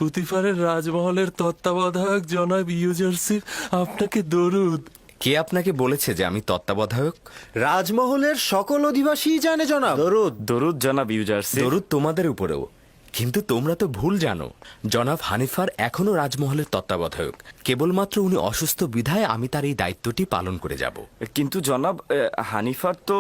পুতিফারের রাজমহলের তত্ত্বাবধায়ক জনাব ইউজারসিফ আপনাকে দরুদ। কে আপনাকে বলেছে যে আমি তত্ত্বাবধায়ক? রাজমহলের সকল অধিবাসী জানে জনাব। দরুদ। দরুদ জনাব ইউজারসিফ। দরুদ তোমাদের উপরেও। কিন্তু তোমরা তো ভুল জানো, জনাব হানিফার এখনো রাজমহলের তত্ত্বাবধায়ক। কেবলমাত্র উনি অসুস্থ বিধায় আমি তার এই দায়িত্বটি পালন করে যাব। কিন্তু জনাব হানিফার তো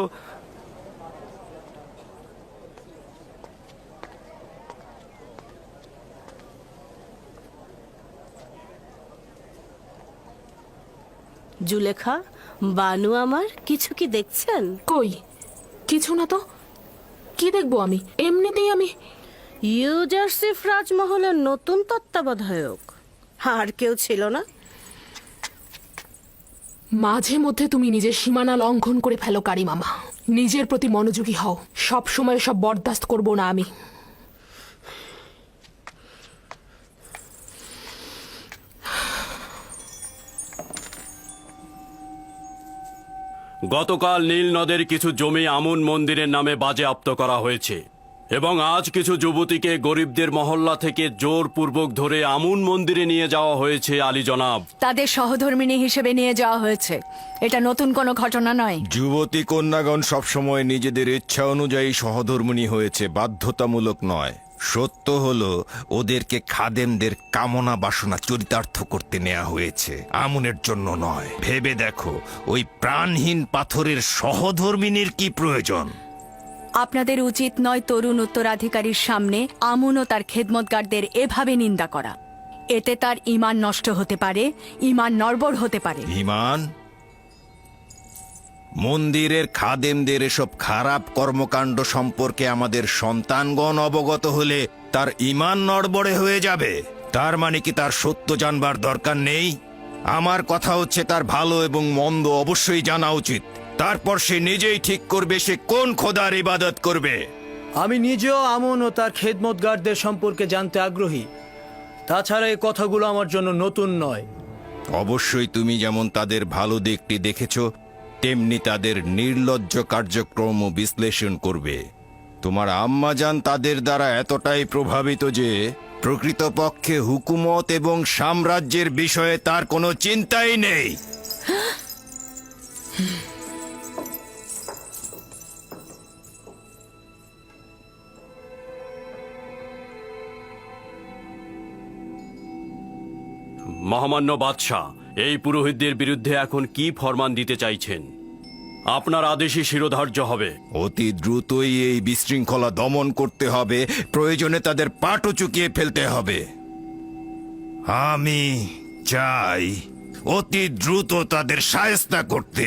জুলেখা, বানু আমার, কিছু কি দেখছেন? কই কিছু না তো। কি দেখবো আমি? এমনিতেই আমি ইউজারসিফ রাজমহলের নতুন তত্ত্বাবধায়ক। আর কেউ ছিল না? মাঝে মধ্যে তুমি নিজের সীমানা লঙ্ঘন করে ফেলো কারি মামা। নিজের প্রতি মনোযোগী হও। সব সময় সব বরদাস্ত করব না আমি। গতকাল নীল নদের কিছু জমি আমুন মন্দিরের নামে বাজেয়াপ্ত করা হয়েছে এবং আজ কিছু যুবতীকে গরিবদের মহল্লা থেকে জোরপূর্বক ধরে আমুন মন্দিরে নিয়ে যাওয়া হয়েছে আলী জনাব। তাদের সহধর্মিণী হিসেবে নিয়ে যাওয়া হয়েছে। এটা নতুন কোনো ঘটনা নয়। যুবতী কন্যাগণ সবসময় নিজেদের ইচ্ছা অনুযায়ী সহধর্মিণী হয়েছে, বাধ্যতামূলক নয়। সত্য হলো ওদেরকে খাদেমদের কামনা বাসনা চরিতার্থ করতে নেওয়া হয়েছে, আমুনের জন্য নয়। ভেবে দেখো, ওই প্রাণহীন পাথরের সহধর্মিণীর কি প্রয়োজন? আপনাদের উচিত নয় তরুণ উত্তরাধিকারীর সামনে আমুন ও তার খেদমতগারদের এভাবে নিন্দা করা। এতে তার ঈমান নষ্ট হতে পারে, ঈমান নড়বড় হতে পারে। ঈমান? মন্দিরের খাদেমদের এসব খারাপ কর্মকাণ্ড সম্পর্কে আমাদের সন্তানগণ অবগত হলে তার ঈমান নড়বড়ে হয়ে যাবে। তার মানে কি তার সত্য জানবার দরকার নেই? আমার কথা হচ্ছে, তার ভালো এবং মন্দ অবশ্যই জানা উচিত। তারপর সে নিজেই ঠিক করবে সে কোন খোদার ইবাদত করবে। আমি নিজেও আমন ও তার খেদমতগারদের সম্পর্কে জানতে আগ্রহী। তাছাড়া এই কথাগুলো আমার জন্য নতুন নয়। অবশ্যই তুমি যেমন তাদের ভালো দিকটি দেখেছ, তেমনি তাদের নির্লজ্জ কার্যক্রম বিশ্লেষণ করবে। তোমার আম্মাজান তাদের দ্বারা এতটাই প্রভাবিত যে প্রকৃতপক্ষে হুকুমত এবং সাম্রাজ্যের বিষয়ে তার কোনো চিন্তাই নেই। মহামান্য বাদশাহ, এই পুরোহিতদের বিরুদ্ধে এখন কি ফরমান দিতে চাইছেন? আপনার আদেশই শিরোধার্য হবে। অতি দ্রুতই এই বিশৃঙ্খলা দমন করতে হবে, প্রয়োজনে তাদের পাটও চুকিয়ে ফেলতে হবে। আমি চাই অতি দ্রুত তাদের শায়েস্তা করতে।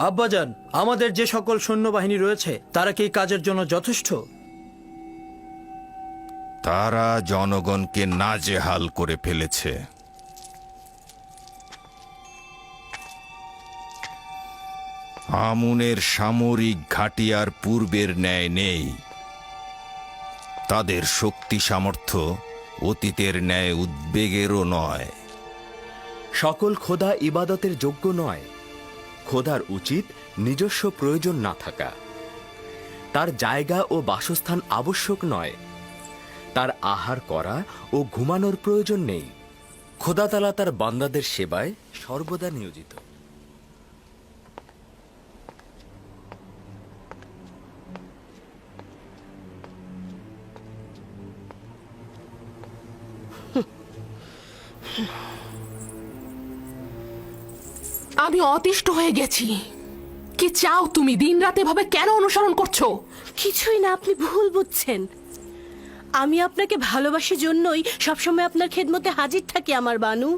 আব্বাজান, আমাদের যে সকল সৈন্যবাহিনী রয়েছে তারা কি এই কাজের জন্য যথেষ্ট? তারা জনগণকে নাজেহাল করে ফেলেছে। আমুনের সামরিক ঘাঁটি আর পূর্বের ন্যায় নেই। তাদের শক্তি সামর্থ্য অতীতের ন্যায় উদ্বেগেরও নয়। সকল খোদা ইবাদতের যোগ্য নয়। খোদার উচিত নিজস্ব প্রয়োজন না থাকা। তার জায়গা ও বাসস্থান আবশ্যক নয়। তার আহার করা ও ঘুমানোর প্রয়োজন নেই। খোদা তাআলা তার বান্দাদের সেবায় সর্বদা নিয়োজিত। আমি অতিষ্ঠ হয়ে গেছি। কি চাও তুমি? দিনরাত এভাবে কেন অনুসরণ করছো? কিছুই না, আপনি ভুল বুঝছেন। আমি আপনাকে ভালোবাসি জন্যই সবসময় আপনার খেদমতে হাজির থাকি আমার বানু।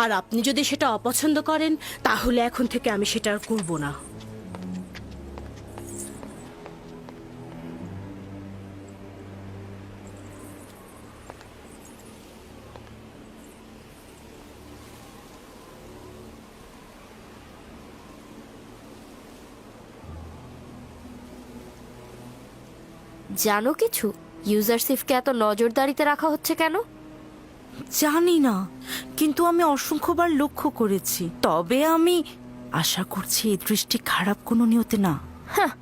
আর আপনি যদি সেটা অপছন্দ করেন তাহলে এখন থেকে আমি সেটা আর করব না। জানো কিছু? ইউজারসিফকে এত নজরদারিতে রাখা হচ্ছে কেন? জানি না, কিন্তু আমি অসংখ্যবার লক্ষ্য করেছি। তবে আমি আশা করছি এই দৃষ্টি খারাপ কোনো নিয়তে না। হ্যাঁ,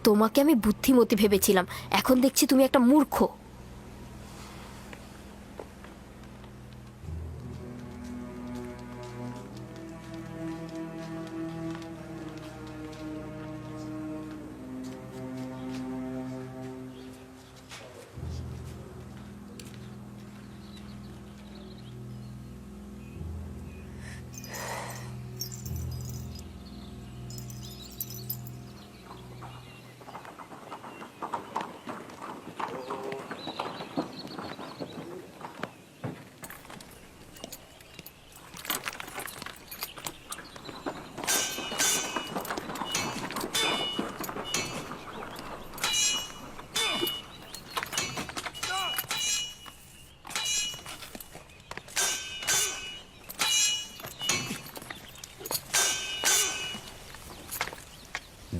তোমাকে আমি বুদ্ধিমতী ভেবেছিলাম, এখন দেখছি তুমি একটা মূর্খ।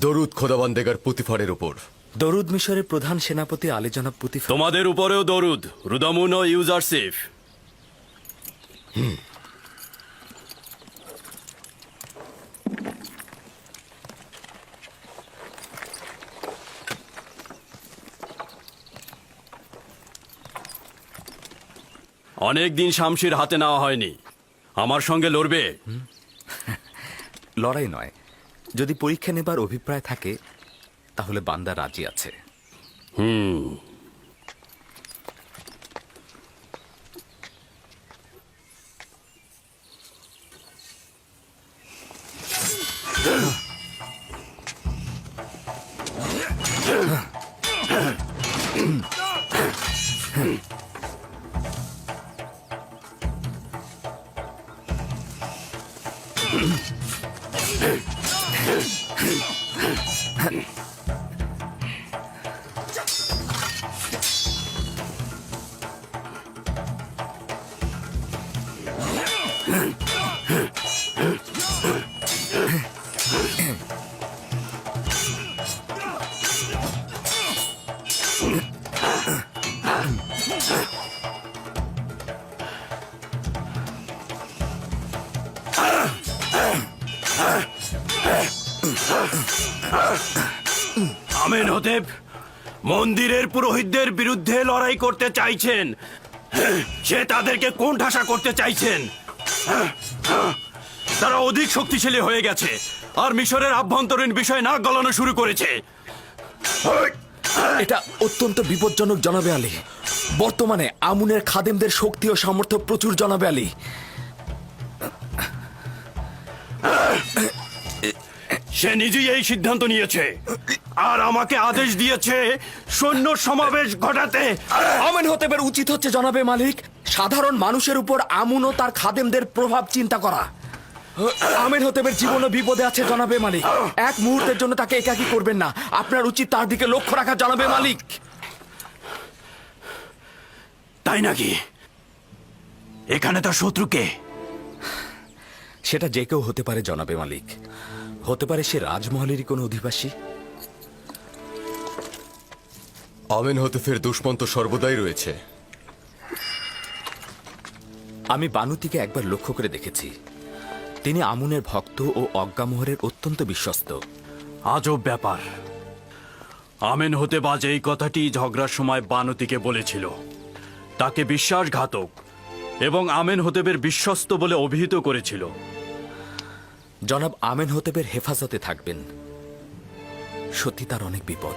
দরুদ খোদাবন্দেগার পুতিফারের উপর। দরুদ মিশরের প্রধান সেনাপতি আলী জনাব পুতিফার। তোমাদের উপরেও দরুদ, রুদামুন ও ইউজারসিফ। অনেকদিন শামশির হাতে নেওয়া হয়নি, আমার সঙ্গে লড়বে? লড়াই নয়, যদি পরীক্ষা নেবার অভিপ্রায় থাকে তাহলে বান্দা রাজি আছে। আমেনহোতেপ মন্দিরের পুরোহিতদের বিরুদ্ধে লড়াই করতে চাইছেন। সে তাদেরকে কোণঠাসা করতে চাইছেন। তারা অধিক শক্তিশালী হয়ে গেছে আর মিশরের আভ্যন্তরীণ বিষয় নাক গলানো শুরু করেছে। এটা অত্যন্ত বিপজ্জনক জনাবে আলী। বর্তমানে আমুনের খাদেমদের শক্তি ও সামর্থ্য প্রচুর জনাবে আলী। সে নিজেই এই সিদ্ধান্ত নিয়েছে আর আমাকে আদেশ দিয়েছে সৈন্য সমাবেশ ঘটাতে। আমেনহোতেবের উচিত হচ্ছে জনাবে মালিক সাধারণ মানুষের উপর আমুন ও তার খাদেমদের প্রভাব চিন্তা করা। আমেনহোতেবের জীবনও বিপদে আছে জনাবে মালিক। এক মুহূর্তের জন্য তাকে একাকী করবেন না, আপনার উচিত তার দিকে লক্ষ্য রাখা জনাবে মালিক। তাই নাকি? এখানে তার শত্রুকে? সেটা যে কেউ হতে পারে জনাবে মালিক। হতে পারে সে রাজমহলেরই কোনো অধিবাসী। আমেনহোতেফের দুশ্মন তো সর্বদাই রয়েছে। আমি বানুতিকে একবার লক্ষ্য করে দেখেছি। তিনি আমুনের ভক্ত ও অজ্ঞামোহরের অত্যন্ত বিশ্বস্ত। আজব ব্যাপার। আমেনহোতেব আজ এই কথাটি ঝগড়ার সময় বানুতিকে বলেছিল। তাকে বিশ্বাসঘাতক এবং আমেনহোতেবের বিশ্বস্ত বলে অভিহিত করেছিল। জনাব আমেনহোতেবের হেফাজতে থাকবেন, সত্যি তার অনেক বিপদ।